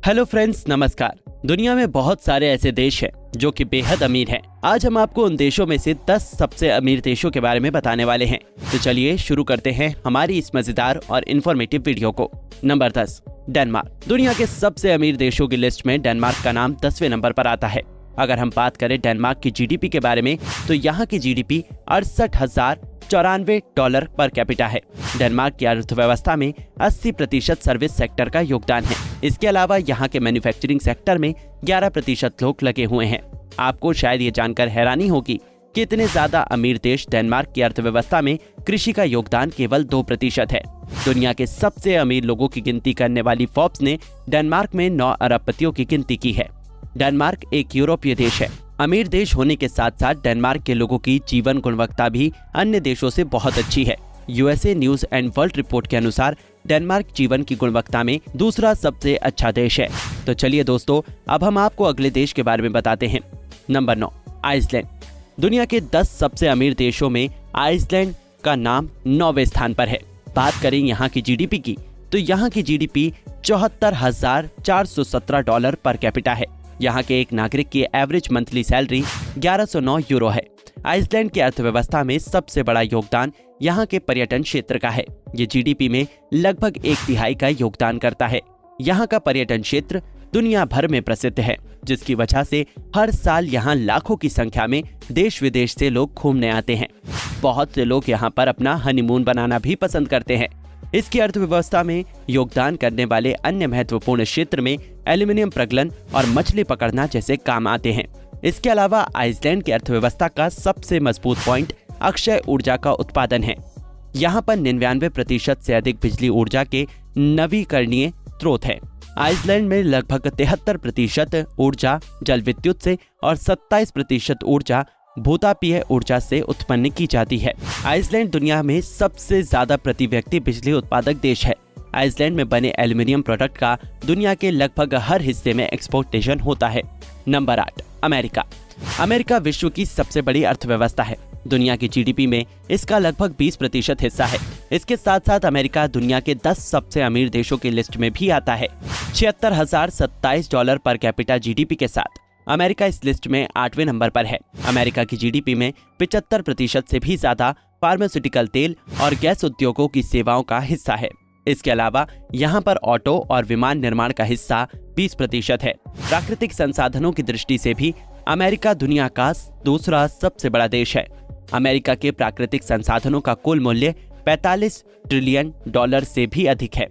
Hello friends, नमस्कार। दुनिया में बहुत सारे ऐसे देश हैं जो कि बेहद अमीर हैं। आज हम आपको उन देशों में से 10 सबसे अमीर देशों के बारे में बताने वाले हैं। तो चलिए शुरू करते हैं हमारी इस मजेदार और इन्फॉर्मेटिव वीडियो को। Number 10, Denmark. दुनिया के सबसे अमीर देशों की लिस्ट में डेनमार्क का नाम 10वें नंबर पर आता है। अगर हम बात करें डेनमार्क की जीडीपी के बारे में, तो यहाँ की जीडीपी $68,094 पर कैपिटा है। डेनमार्क की अर्थव्यवस्था में 80% सर्विस सेक्टर का योगदान है। इसके अलावा यहाँ के मैन्युफैक्चरिंग सेक्टर में 11% लोग लगे हुए हैं। आपको शायद ये जानकर हैरानी होगी कि इतने ज्यादा अमीर देश डेनमार्क की अर्थव्यवस्था में कृषि का योगदान केवल 2% है। दुनिया के सबसे अमीर लोगों की गिनती करने वाली फोर्ब्स ने डेनमार्क में 9 अरबपतियों की गिनती की है। डेनमार्क एक यूरोपीय देश है। अमीर देश होने के साथ साथ डेनमार्क के लोगों की जीवन गुणवत्ता भी अन्य देशों से बहुत अच्छी है। USA news and world report के अनुसार डेनमार्क जीवन की गुणवत्ता में दूसरा सबसे अच्छा देश है। तो चलिए दोस्तों, अब हम आपको अगले देश के बारे में बताते हैं। Number 9, Iceland. दुनिया के 10 सबसे अमीर देशों में आइसलैंड का नाम 9वें स्थान पर है। बात करें यहाँ की जीडीपी की, तो यहाँ की जीडीपी $74,417 पर कैपिटा है। यहाँ के एक नागरिक की एवरेज मंथली सैलरी 1109 यूरो है। आइसलैंड की अर्थव्यवस्था में सबसे बड़ा योगदान यहाँ के पर्यटन क्षेत्र का है। ये जीडीपी में लगभग 1/3 का योगदान करता है। यहाँ का पर्यटन क्षेत्र दुनिया भर में प्रसिद्ध है, जिसकी वजह से हर साल यहाँ लाखों की संख्या में देश विदेश से लोग घूमने आते हैं। बहुत से लोग यहाँ पर अपना हनीमून बनाना भी पसंद करते हैं। इसकी अर्थव्यवस्था में योगदान करने वाले अन्य महत्वपूर्ण क्षेत्र में एल्यूमिनियम प्रगलन और मछली पकड़ना जैसे काम आते हैं। इसके अलावा आइसलैंड की अर्थव्यवस्था का सबसे मजबूत पॉइंट अक्षय ऊर्जा का उत्पादन है। यहाँ पर 99% से अधिक बिजली ऊर्जा के नवीकरणीय स्रोत है। आइसलैंड में लगभग 73% ऊर्जा जल विद्युत से और 27% ऊर्जा भूतापीय ऊर्जा से उत्पन्न की जाती है। आइसलैंड दुनिया में सबसे ज्यादा प्रति व्यक्ति बिजली उत्पादक देश है। आइसलैंड में बने एल्यूमिनियम प्रोडक्ट का दुनिया के लगभग हर हिस्से में एक्सपोर्टेशन होता है। Number 8, America. अमेरिका विश्व की सबसे बड़ी अर्थव्यवस्था है। दुनिया की जीडीपी में इसका लगभग 20% हिस्सा है। इसके साथ साथ अमेरिका दुनिया के 10 सबसे अमीर देशों की लिस्ट में भी आता है। $76,027 पर कैपिटा जीडीपी के साथ अमेरिका इस लिस्ट में 8वें नंबर पर है। अमेरिका की जीडीपी में 75% से भी ज्यादा फार्मास्यूटिकल, तेल और गैस उद्योगों की सेवाओं का हिस्सा है। इसके अलावा यहाँ पर ऑटो और विमान निर्माण का हिस्सा 20% है। प्राकृतिक संसाधनों की दृष्टि से भी अमेरिका दुनिया का दूसरा सबसे बड़ा देश है। अमेरिका के प्राकृतिक संसाधनों का कुल मूल्य $45 ट्रिलियन से भी अधिक है।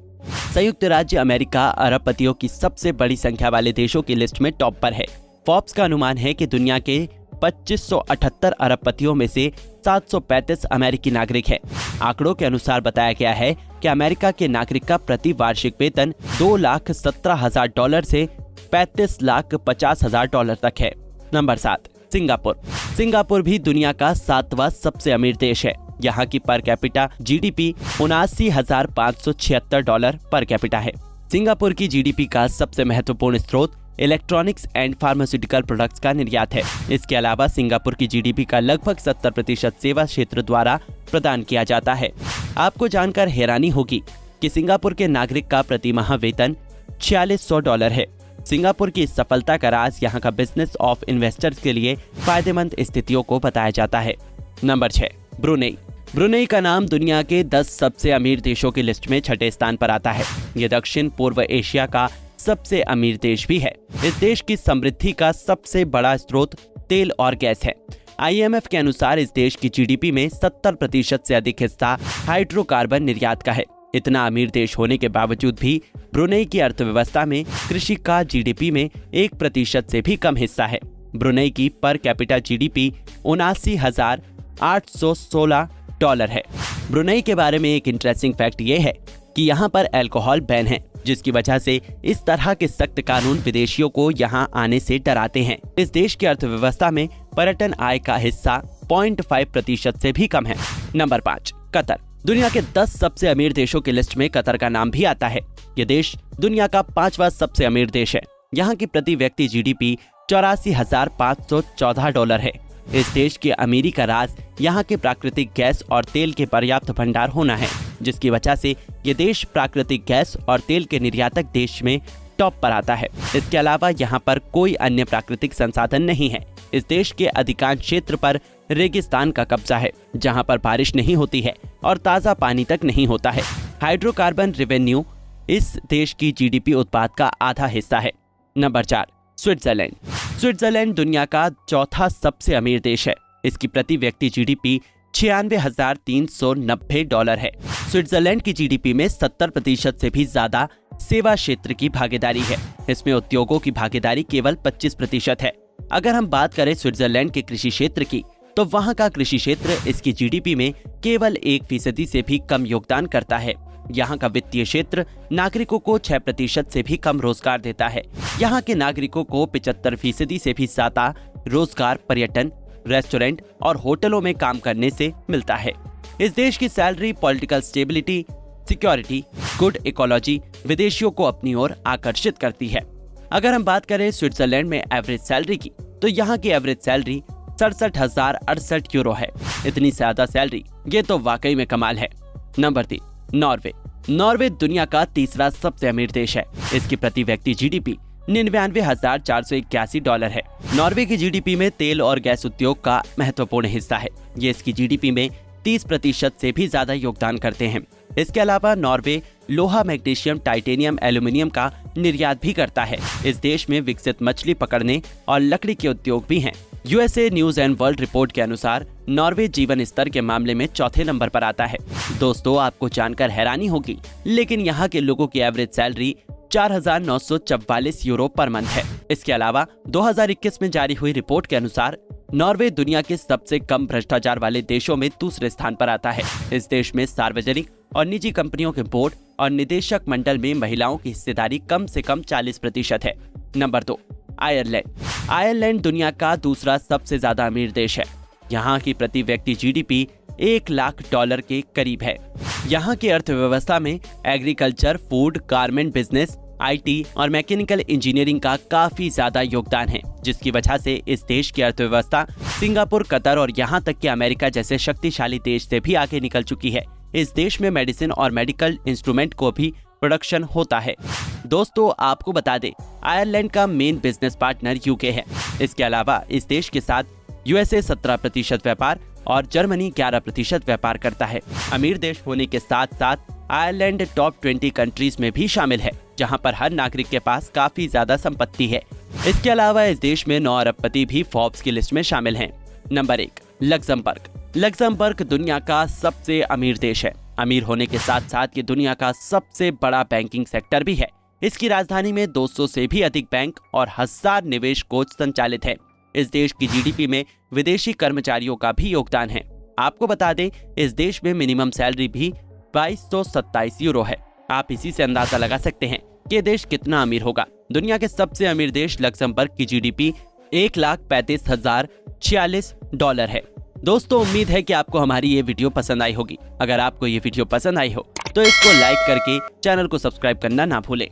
संयुक्त राज्य अमेरिका अरबपतियों की सबसे बड़ी संख्या वाले देशों की लिस्ट में टॉप पर है। फोर्ब्स का अनुमान है कि दुनिया के 2578 अरबपतियों में से 735 अमेरिकी नागरिक हैं। आंकड़ों के अनुसार बताया गया है कि अमेरिका के नागरिक का प्रति वार्षिक वेतन $2,17,000 से $35,50,000 तक है। Number 7, Singapore. सिंगापुर भी दुनिया का 7वां सबसे अमीर देश है। यहाँ की per capita GDP $79,576 per capita है। सिंगापुर की जीडीपी का सबसे महत्वपूर्ण स्रोत इलेक्ट्रॉनिक्स एंड फार्मास्यूटिकल प्रोडक्ट्स का निर्यात है। इसके अलावा सिंगापुर की जीडीपी का लगभग 70% सेवा क्षेत्र द्वारा प्रदान किया जाता है। आपको जानकर हैरानी होगी कि सिंगापुर के नागरिक का प्रति माह वेतन $4600 है। सिंगापुर की इस सफलता का राज यहाँ का बिजनेस ऑफ इन्वेस्टर्स के लिए फायदेमंद स्थितियों को बताया जाता है। Number 6, Brunei. ब्रुनेई का नाम दुनिया के 10 सबसे अमीर देशों की लिस्ट में 6ठे स्थान पर आता है। ये दक्षिण पूर्व एशिया का सबसे अमीर देश भी है। इस देश की समृद्धि का सबसे बड़ा स्रोत तेल और गैस है। IMF के अनुसार इस देश की जीडीपी में 70% से अधिक हिस्सा हाइड्रोकार्बन निर्यात का है। इतना अमीर देश होने के बावजूद भी ब्रुनेई की अर्थव्यवस्था में कृषि का जीडीपी में 1% से भी कम हिस्सा है। ब्रुनेई की पर कैपिटा जीडीपी $79,816 है। ब्रुनेई के बारे में एक इंटरेस्टिंग फैक्ट ये है कि यहाँ पर अल्कोहल बैन है, जिसकी वजह से इस तरह के सख्त कानून विदेशियों को यहाँ आने से डराते हैं। इस देश की अर्थव्यवस्था में पर्यटन आय का हिस्सा 0.5% से भी कम है। Number 5, Qatar. दुनिया के 10 सबसे अमीर देशों की लिस्ट में कतर का नाम भी आता है। ये देश दुनिया का 5वां सबसे अमीर देश है। यहाँ की प्रति व्यक्ति जीडीपी $84,514 है। इस देश की अमीरी का राज यहाँ के प्राकृतिक गैस और तेल के पर्याप्त भंडार होना है, जिसकी वजह से ये देश प्राकृतिक गैस और तेल के निर्यातक देश में टॉप पर आता है। इसके अलावा यहाँ पर कोई अन्य प्राकृतिक संसाधन नहीं है। इस देश के अधिकांश क्षेत्र पर रेगिस्तान का कब्जा है, जहाँ पर बारिश नहीं होती है और ताज़ा पानी तक नहीं होता है। हाइड्रोकार्बन रेवेन्यू इस देश की जीडीपी उत्पाद का आधा हिस्सा है। Number 4, Switzerland. स्विट्जरलैंड दुनिया का चौथा सबसे अमीर देश है। इसकी प्रति व्यक्ति जीडीपी $96,390 है। स्विट्जरलैंड की जीडीपी में 70% से भी ज्यादा सेवा क्षेत्र की भागीदारी है। इसमें उद्योगों की भागीदारी केवल 25% है। अगर हम बात करें स्विट्जरलैंड के कृषि क्षेत्र की, तो वहां का कृषि क्षेत्र इसकी जीडीपी में केवल 1% से भी कम योगदान करता है। यहाँ का वित्तीय क्षेत्र नागरिकों को 6% से भी कम रोजगार देता है। यहाँ के नागरिकों को 75% से भी ज्यादा रोजगार पर्यटन, रेस्टोरेंट और होटलों में काम करने से मिलता है। इस देश की salary, political stability, security, good ecology विदेशियों को अपनी ओर आकर्षित करती है। अगर हम बात करें स्विट्जरलैंड में एवरेज सैलरी की, तो यहाँ की एवरेज सैलरी 67,068 यूरो है। इतनी ज्यादा सैलरी, ये तो वाकई में कमाल है। Number 3, Norway. नॉर्वे दुनिया का तीसरा सबसे अमीर देश है। इसकी प्रति व्यक्ति जीडीपी $99,481 है। नॉर्वे की जीडीपी में तेल और गैस उद्योग का महत्वपूर्ण हिस्सा है। ये इसकी जीडीपी में 30% से भी ज्यादा योगदान करते हैं। इसके अलावा नॉर्वे लोहा, मैग्नीशियम, टाइटेनियम, एल्यूमिनियम का निर्यात भी करता है। इस देश में विकसित मछली पकड़ने और लकड़ी के उद्योग भी हैं। USA news and world report के अनुसार नॉर्वे जीवन स्तर के मामले में चौथे नंबर पर आता है। दोस्तों, आपको जानकर हैरानी होगी, लेकिन यहाँ के लोगों की average salary 4,944 euro per month है। इसके अलावा 2021 में जारी हुई रिपोर्ट के अनुसार नॉर्वे दुनिया के सबसे कम भ्रष्टाचार वाले देशों में दूसरे स्थान पर आता है। इस देश में सार्वजनिक और निजी कंपनियों के बोर्ड और निदेशक मंडल में महिलाओं की हिस्सेदारी कम से कम 40% है। Number 2, Ireland. आयरलैंड दुनिया का दूसरा सबसे ज्यादा अमीर देश है। यहाँ की प्रति व्यक्ति जीडीपी $1,00,000 के करीब है। यहाँ की अर्थव्यवस्था में agriculture, food, garment business, IT और मैकेनिकल इंजीनियरिंग का काफी ज्यादा योगदान है, जिसकी वजह से इस देश की अर्थव्यवस्था सिंगापुर, कतर और यहाँ तक कि अमेरिका जैसे शक्तिशाली देश से भी आगे निकल चुकी है। इस देश में मेडिसिन और मेडिकल इंस्ट्रूमेंट को भी प्रोडक्शन होता है। दोस्तों, आपको बता दें, आयरलैंड का मेन बिजनेस पार्टनर यूके है। इसके अलावा इस देश के साथ यूएसए 17% व्यापार और जर्मनी 11% व्यापार करता है। अमीर देश होने के साथ साथ आयरलैंड टॉप 20 कंट्रीज में भी शामिल है, जहां पर हर नागरिक के पास काफी ज्यादा संपत्ति है। इसके अलावा इस देश में 9 अरबपति भी फोर्ब्स की लिस्ट में शामिल हैं। Number 1, Luxembourg. लग्जमबर्ग दुनिया का सबसे अमीर देश है। अमीर होने के साथ साथ ये दुनिया का सबसे बड़ा बैंकिंग सेक्टर भी है। इसकी राजधानी में 200 से भी अधिक बैंक और 1000 निवेश कोष संचालित है। इस देश की जीडीपी में विदेशी कर्मचारियों का भी योगदान है। आपको बता दें, इस देश में मिनिमम सैलरी भी 2227 यूरो है। आप इसी से अंदाजा लगा सकते हैं कि ये देश कितना अमीर होगा। दुनिया के सबसे अमीर देश लग्जमबर्ग की जीडीपी $1,35,046 है। दोस्तों, उम्मीद है कि आपको हमारी ये वीडियो पसंद आई होगी। अगर आपको ये वीडियो पसंद आई हो तो इसको लाइक करके चैनल को सब्सक्राइब करना ना भूलें।